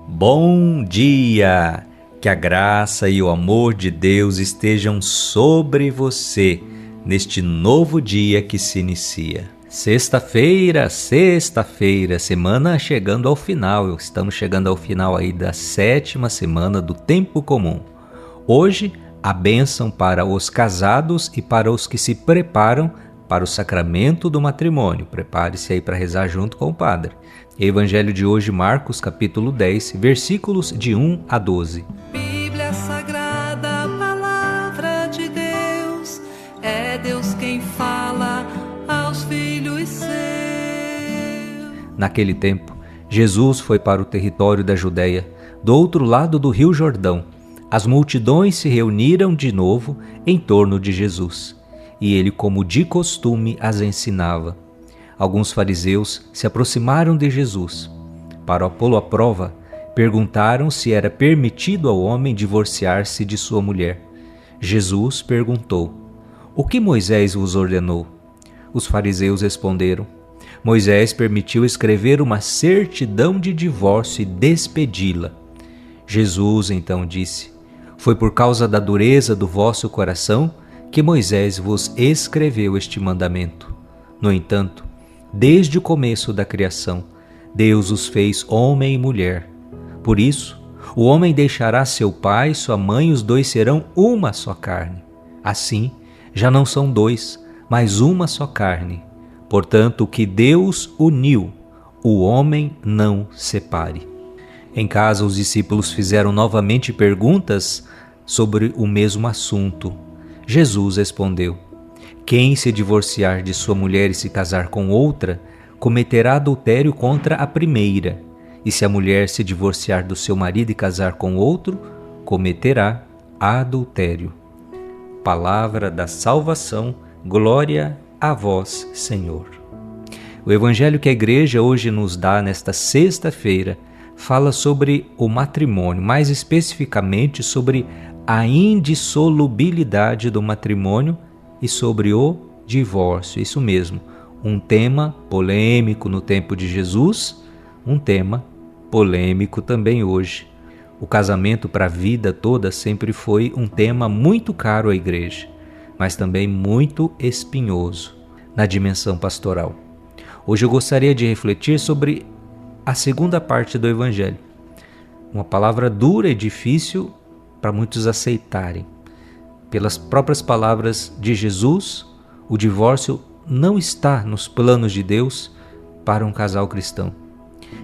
Bom dia! Que a graça e o amor de Deus estejam sobre você neste novo dia que se inicia. Sexta-feira, semana chegando ao final. Estamos chegando ao final aí da 7ª semana do tempo comum. Hoje, a bênção para os casados e para os que se preparam para o sacramento do matrimônio. Prepare-se aí para rezar junto com o padre. Evangelho de hoje, Marcos, capítulo 10, versículos de 1 a 12. Bíblia Sagrada, Palavra de Deus, é Deus quem fala aos filhos seus. Naquele tempo, Jesus foi para o território da Judeia, do outro lado do rio Jordão. As multidões se reuniram de novo em torno de Jesus, e ele, como de costume, as ensinava. Alguns fariseus se aproximaram de Jesus. Para pô-lo à prova, perguntaram se era permitido ao homem divorciar-se de sua mulher. Jesus perguntou: "O que Moisés vos ordenou?" Os fariseus responderam: "Moisés permitiu escrever uma certidão de divórcio e despedi-la." Jesus então disse: "Foi por causa da dureza do vosso coração que Moisés vos escreveu este mandamento. No entanto, desde o começo da criação, Deus os fez homem e mulher. Por isso, o homem deixará seu pai e sua mãe, e os dois serão uma só carne. Assim, já não são dois, mas uma só carne. Portanto, o que Deus uniu, o homem não separe." Em casa, os discípulos fizeram novamente perguntas sobre o mesmo assunto. Jesus respondeu: "Quem se divorciar de sua mulher e se casar com outra, cometerá adultério contra a primeira. E se a mulher se divorciar do seu marido e casar com outro, cometerá adultério." Palavra da salvação, glória a vós, Senhor. O evangelho que a igreja hoje nos dá nesta sexta-feira fala sobre o matrimônio, mais especificamente sobre a indissolubilidade do matrimônio e sobre o divórcio. Isso mesmo, um tema polêmico no tempo de Jesus, um tema polêmico também hoje. O casamento para a vida toda sempre foi um tema muito caro à igreja, mas também muito espinhoso na dimensão pastoral. Hoje eu gostaria de refletir sobre a segunda parte do Evangelho, uma palavra dura e difícil para muitos aceitarem. Pelas próprias palavras de Jesus, o divórcio não está nos planos de Deus para um casal cristão.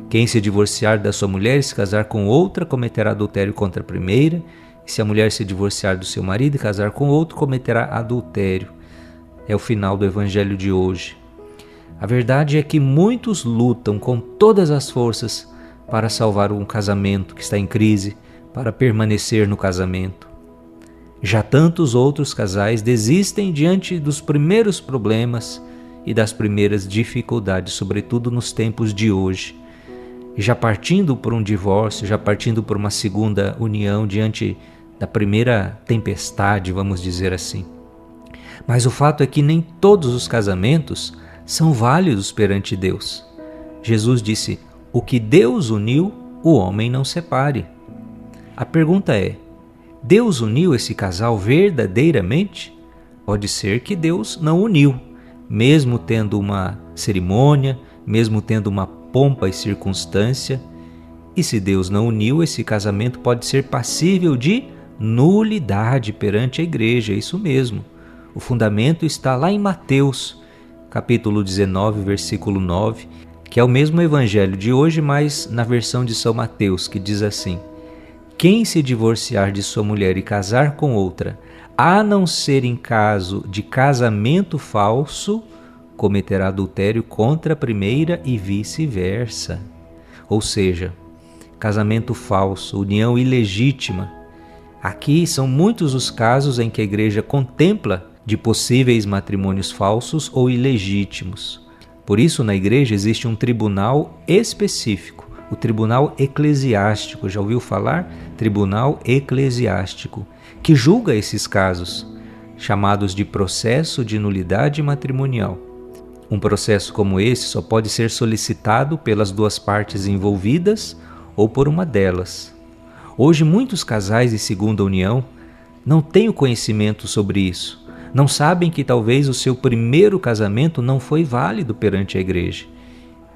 Quem se divorciar da sua mulher e se casar com outra, cometerá adultério contra a primeira, e se a mulher se divorciar do seu marido e casar com outro, cometerá adultério. É o final do Evangelho de hoje. A verdade é que muitos lutam com todas as forças para salvar um casamento que está em crise, para permanecer no casamento. Já tantos outros casais desistem diante dos primeiros problemas e das primeiras dificuldades, sobretudo nos tempos de hoje. Já partindo por um divórcio, já partindo por uma segunda união diante da primeira tempestade, vamos dizer assim. Mas o fato é que nem todos os casamentos são válidos perante Deus. Jesus disse: "O que Deus uniu, o homem não separe." A pergunta é: Deus uniu esse casal verdadeiramente? Pode ser que Deus não uniu, mesmo tendo uma cerimônia, mesmo tendo uma pompa e circunstância. E se Deus não uniu, esse casamento pode ser passível de nulidade perante a igreja. É isso mesmo. O fundamento está lá em Mateus, capítulo 19, versículo 9, que é o mesmo evangelho de hoje, mas na versão de São Mateus, que diz assim: "Quem se divorciar de sua mulher e casar com outra, a não ser em caso de casamento falso, cometerá adultério contra a primeira e vice-versa." Ou seja, casamento falso, união ilegítima. Aqui são muitos os casos em que a igreja contempla de possíveis matrimônios falsos ou ilegítimos. Por isso, na igreja existe um tribunal específico, o tribunal eclesiástico. Já ouviu falar? Tribunal eclesiástico, que julga esses casos, chamados de processo de nulidade matrimonial. Um processo como esse só pode ser solicitado pelas duas partes envolvidas ou por uma delas. Hoje muitos casais de segunda união não têm o conhecimento sobre isso. Não sabem que talvez o seu primeiro casamento não foi válido perante a igreja.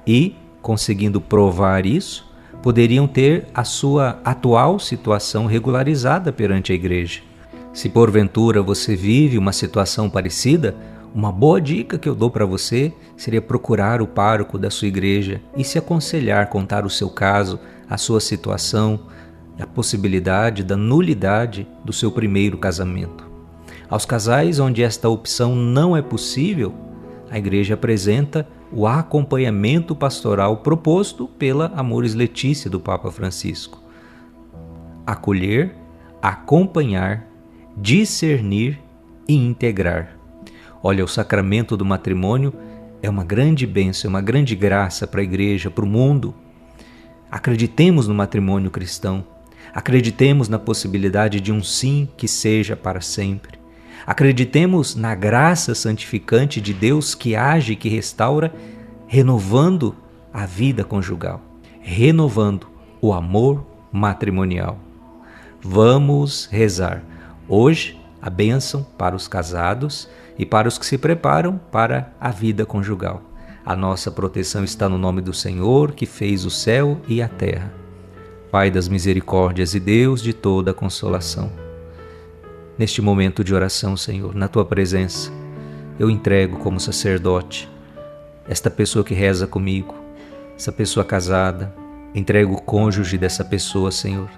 E, conseguindo provar isso, poderiam ter a sua atual situação regularizada perante a igreja. Se porventura você vive uma situação parecida, uma boa dica que eu dou para você seria procurar o pároco da sua igreja e se aconselhar, contar o seu caso, a sua situação, a possibilidade da nulidade do seu primeiro casamento. Aos casais onde esta opção não é possível, a igreja apresenta o acompanhamento pastoral proposto pela Amoris Laetitia do Papa Francisco. Acolher, acompanhar, discernir e integrar. Olha, o sacramento do matrimônio é uma grande bênção, é uma grande graça para a igreja, para o mundo. Acreditemos no matrimônio cristão. Acreditemos na possibilidade de um sim que seja para sempre. Acreditemos na graça santificante de Deus que age e que restaura, renovando a vida conjugal, renovando o amor matrimonial. Vamos rezar. Hoje, a bênção para os casados e para os que se preparam para a vida conjugal. A nossa proteção está no nome do Senhor, que fez o céu e a terra. Pai das misericórdias e Deus de toda a consolação. Neste momento de oração, Senhor, na Tua presença, eu entrego como sacerdote esta pessoa que reza comigo, essa pessoa casada, entrego o cônjuge dessa pessoa, Senhor.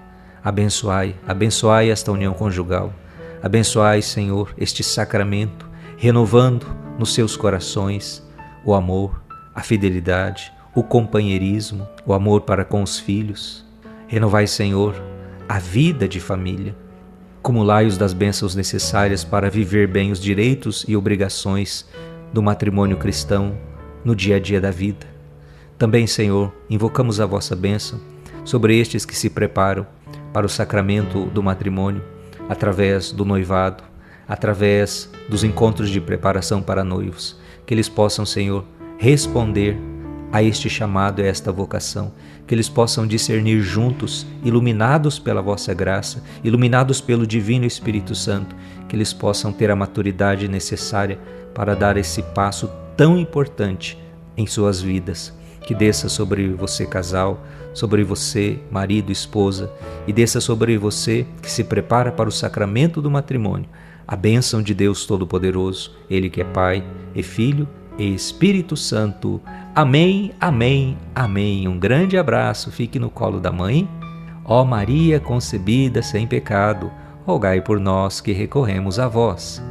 Abençoai esta união conjugal. Abençoai, Senhor, este sacramento, renovando nos seus corações o amor, a fidelidade, o companheirismo, o amor para com os filhos. Renovai, Senhor, a vida de família. Acumulai-os das bênçãos necessárias para viver bem os direitos e obrigações do matrimônio cristão no dia a dia da vida. Também, Senhor, invocamos a vossa bênção sobre estes que se preparam para o sacramento do matrimônio, através do noivado, através dos encontros de preparação para noivos, que eles possam, Senhor, responder a este chamado, a esta vocação, que eles possam discernir juntos, iluminados pela vossa graça, iluminados pelo Divino Espírito Santo, que eles possam ter a maturidade necessária para dar esse passo tão importante em suas vidas. Que desça sobre você, casal, sobre você, marido, esposa, e desça sobre você que se prepara para o sacramento do matrimônio, a bênção de Deus Todo-Poderoso, Ele que é Pai, e Filho e Espírito Santo. Amém, amém, amém. Um grande abraço, fique no colo da mãe. Ó Maria concebida sem pecado, rogai por nós que recorremos a vós.